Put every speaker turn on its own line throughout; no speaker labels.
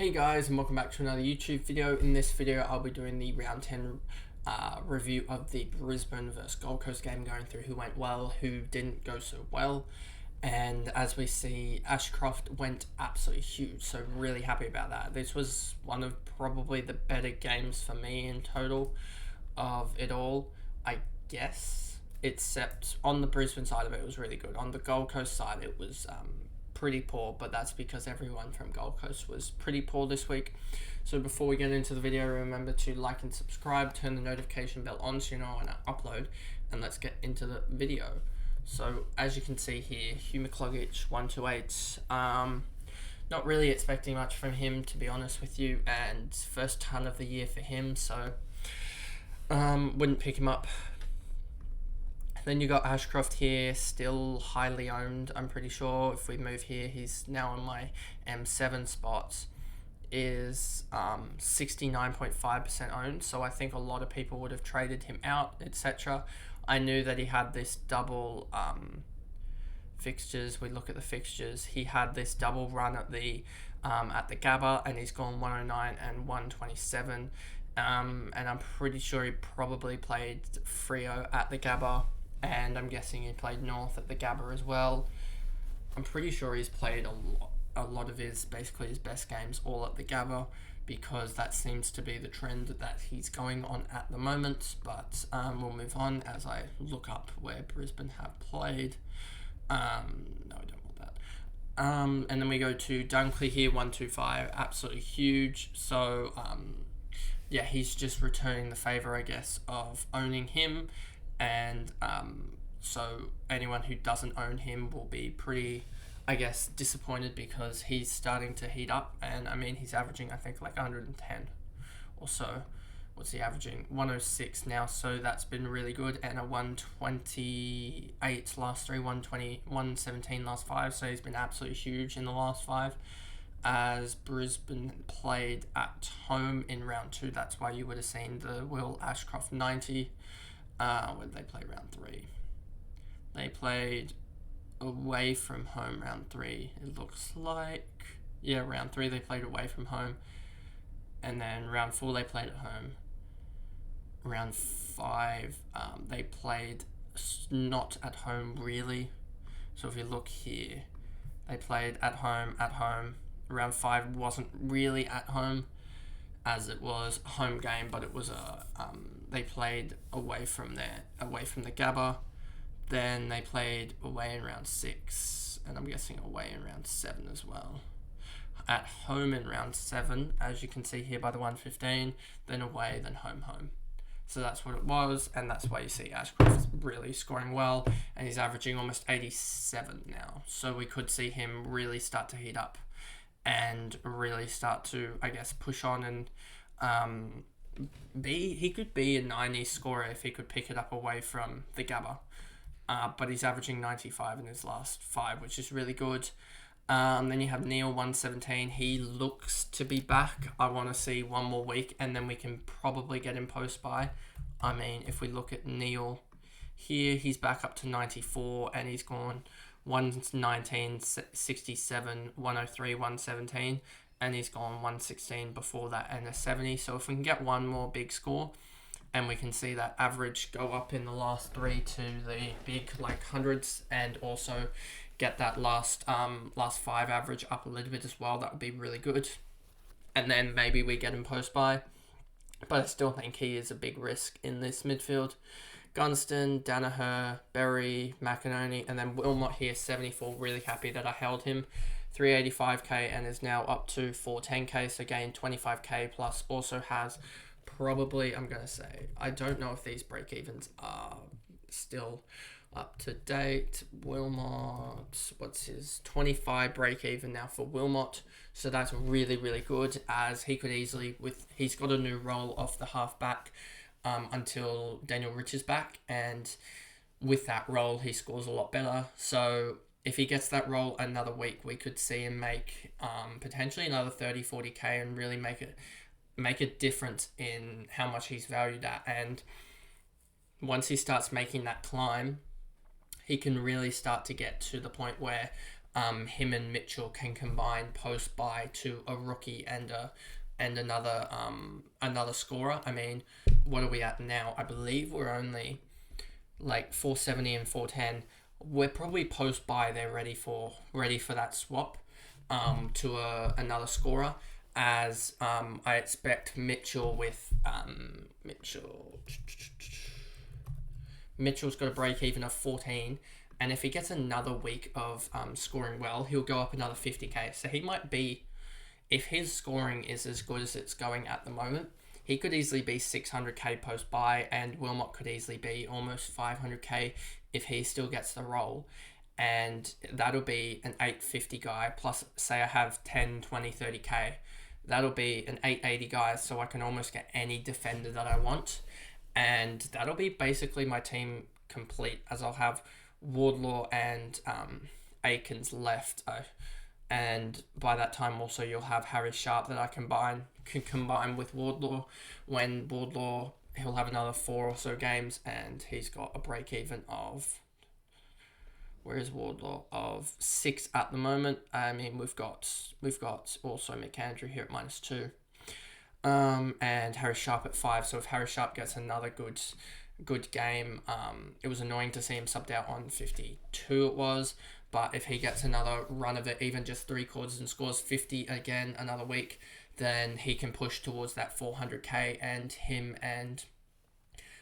Hey guys, and welcome back to another YouTube video. In this video I'll be doing the round 10 review of the Brisbane vs Gold Coast game, going through who went well, who didn't go so well. And as we see, ASHCROFT went absolutely huge, so really happy about that. This was one of probably the better games for me in total of it all, I guess, except on the Brisbane side of it, it was really good. On the Gold Coast side it was pretty poor, but that's because everyone from Gold Coast was pretty poor this week. So before we get into the video, remember to like and subscribe, turn the notification bell on so you know when I upload, and let's get into the video. So as you can see here, Hugh McCluggage 128, not really expecting much from him, to be honest with you, and first ton of the year for him, so wouldn't pick him up. Then you got ASHCROFT here, still highly owned, I'm pretty sure. If we move here, he's now on my M7 spots, is 69.5% owned, so I think a lot of people would have traded him out, etc. I knew that he had this double fixtures. We look at the fixtures, he had this double run at the Gabba, and he's gone 109 and 127, and I'm pretty sure he probably played Freo at the Gabba, and I'm guessing he played North at the Gabba as well. I'm pretty sure he's played a lot of his best games all at the Gabba, because that seems to be the trend that he's going on at the moment. But we'll move on as I look up where Brisbane have played. No, I don't want that. And then we go to Dunkley here, 125, absolutely huge. So yeah, he's just returning the favour, I guess, of owning him. And so anyone who doesn't own him will be pretty, I guess, disappointed, because he's starting to heat up. And I mean, he's averaging, I think, like 110 or so. What's he averaging? 106 now, so that's been really good. And a 128 last three, 120, 117 last five, so he's been absolutely huge in the last five. As Brisbane played at home in round 2, that's why you would have seen the Will ASHCROFT 90. When they play round 3, they played away from home round 3, it looks like. Yeah, round 3 they played away from home, and then round 4 they played at home. Round 5 they played not at home really. So if you look here, they played at home. Round 5 wasn't really at home, as it was a home game, but it was they played away from the Gabba. Then they played away in round 6, and I'm guessing away in round 7 as well. At home in round 7, as you can see here by the 115, then away, then home. So that's what it was, and that's why you see ASHCROFT really scoring well, and he's averaging almost 87 now. So we could see him really start to heat up and really start to, I guess, push on, and he could be a 90 scorer if he could pick it up away from the Gabba. But he's averaging 95 in his last 5, which is really good. Then you have Neil 117. He looks to be back. I want to see one more week, and then we can probably get him post-buy. I mean, if we look at Neil here, he's back up to 94, and he's gone 119, 67, 103, 117, and he's gone 116 before that, and a 70. So if we can get one more big score, and we can see that average go up in the last 3 to the big like hundreds, and also get that last 5 average up a little bit as well, that would be really good. And then maybe we get him post-buy, but I still think he is a big risk in this midfield. Gunston, Danaher, Berry, McInerney, and then Wilmot here, 74. Really happy that I held him. 385k and is now up to 410k, so gained 25k plus. Also has probably, I'm going to say, I don't know if these break-evens are still up to date. Wilmot, what's his 25 break-even now for Wilmot, so that's really, really good, as he could easily, he's got a new role off the half-back until Daniel Rich is back, and with that role he scores a lot better. So if he gets that role another week, we could see him make potentially another 30-40k and really make a difference in how much he's valued at. And once he starts making that climb, he can really start to get to the point where him and Mitchell can combine post bye to a rookie and another scorer. I mean, what are we at now? I believe we're only like 470 and 410. We're probably post bye. They're ready for that swap to another scorer. As I expect Mitchell's got a break even of 14, and if he gets another week of scoring well, he'll go up another 50k. So he might be, if his scoring is as good as it's going at the moment, he could easily be 600k post bye, and Wilmot could easily be almost 500k if he still gets the role. And that'll be an 850 guy, plus say I have 10, 20, 30k. That'll be an 880 guy, so I can almost get any defender that I want. And that'll be basically my team complete, as I'll have Wardlaw and Aikens left. And by that time also you'll have Harry Sharp that I can combine with Wardlaw. When Wardlaw, he'll have another 4 or so games, and he's got a break even of... Where is Wardlaw? Of 6 at the moment. I mean, we've got also McAndrew here at -2, and Harry Sharp at 5. So if Harry Sharp gets another good game, it was annoying to see him subbed out on 52. It was, but if he gets another run of it, even just 3 quarters, and scores 50 again another week, then he can push towards that 400k, and him and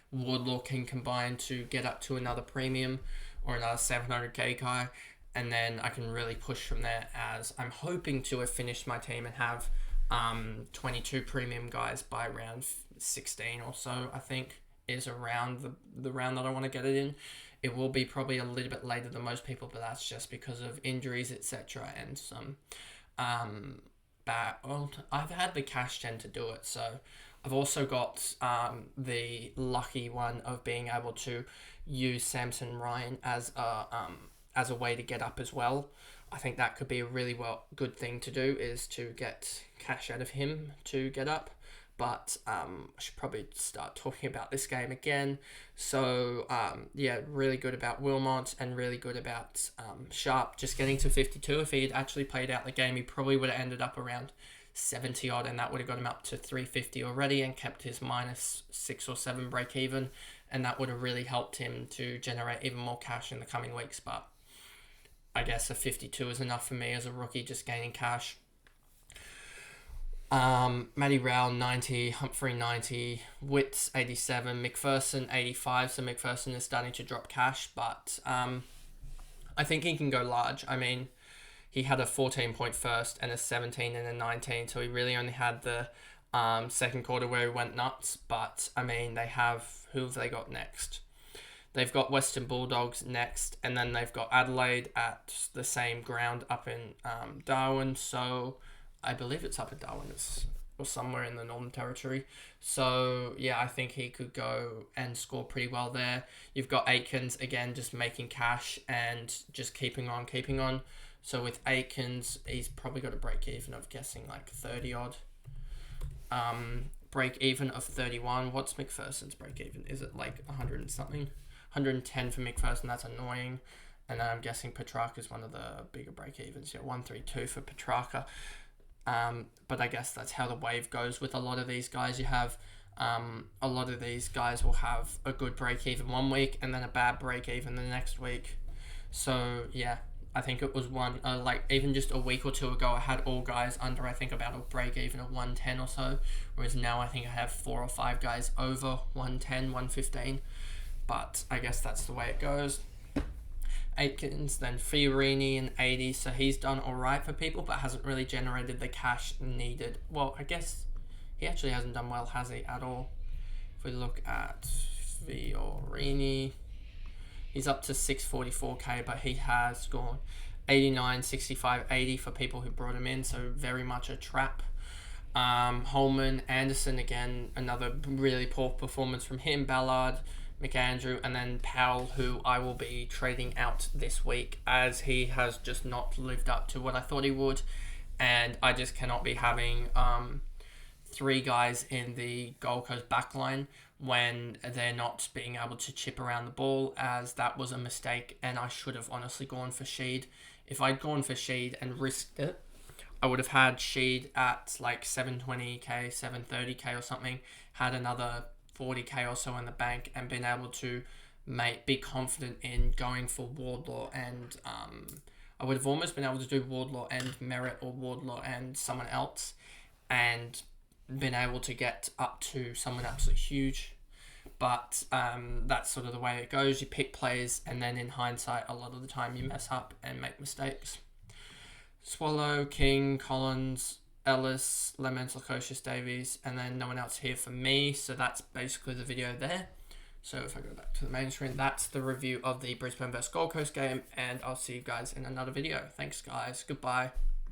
Wardlaw can combine to get up to another premium or another 700k guy, and then I can really push from there, as I'm hoping to have finished my team and have 22 premium guys by round 16 or so. I think is around the round that I want to get it in. It will be probably a little bit later than most people, but that's just because of injuries, etc., and some I've had the cash gen to do it, so I've also got the lucky one of being able to use Samson Ryan as a way to get up as well. I think that could be a really good thing to do, is to get cash out of him to get up. But I should probably start talking about this game again. So really good about Wilmot, and really good about Sharp just getting to 52. If he had actually played out the game, he probably would have ended up around 70 odd, and that would have got him up to 350 already and kept his -6 or 7 break even, and that would have really helped him to generate even more cash in the coming weeks. But I guess a 52 is enough for me as a rookie, just gaining cash. Matty Rowell 90, Humphrey 90, Witts 87, McPherson 85. So McPherson is starting to drop cash, but I think he can go large. I mean, he had a 14-point first and a 17 and a 19, so he really only had the second quarter where he went nuts. But I mean, who have they got next? They've got Western Bulldogs next, and then they've got Adelaide at the same ground up in Darwin. So I believe it's up at Darwin, or somewhere in the Northern Territory. So yeah, I think he could go and score pretty well there. You've got Aikens again, just making cash and just keeping on. So with Aikens, he's probably got a break even of guessing like 30 odd. Break even of 31. What's McPherson's break even? Is it like 100 and something? 110 for McPherson. That's annoying. And then I'm guessing Petrarca is one of the bigger break evens. Yeah, 132 for Petrarca. But I guess that's how the wave goes with a lot of these guys. You have a lot of these guys will have a good break even one week and then a bad break even the next week. So yeah, I think it was even just a week or two ago, I had all guys under, I think, about a break even of 110 or so, whereas now I think I have 4 or 5 guys over 110, 115. But I guess that's the way it goes. Aikens, then Fiorini and 80, so he's done alright for people, but hasn't really generated the cash needed. Well, I guess he actually hasn't done well, has he, at all? If we look at Fiorini, he's up to 644k, but he has gone 89, 65, 80 for people who brought him in, so very much a trap. Holman, Anderson again, another really poor performance from him, Ballard, McAndrew, and then Powell, who I will be trading out this week, as he has just not lived up to what I thought he would, and I just cannot be having 3 guys in the Gold Coast backline when they're not being able to chip around the ball, as that was a mistake, and I should have honestly gone for Sheed if I'd gone for Sheed and risked it, I would have had Sheed at like 720k, 730k or something, had another 40k or so in the bank, and been able to be confident in going for Wardlaw. And I would have almost been able to do Wardlaw and Merritt, or Wardlaw and someone else, and been able to get up to someone absolutely huge. But that's sort of the way it goes. You pick players, and then in hindsight, a lot of the time you mess up and make mistakes. Swallow, King, Collins, Ellis, Lemons, Lukosius, Davies, and then no one else here for me. So that's basically the video there. So if I go back to the main screen, that's the review of the Brisbane vs Gold Coast game, and I'll see you guys in another video. Thanks, guys. Goodbye.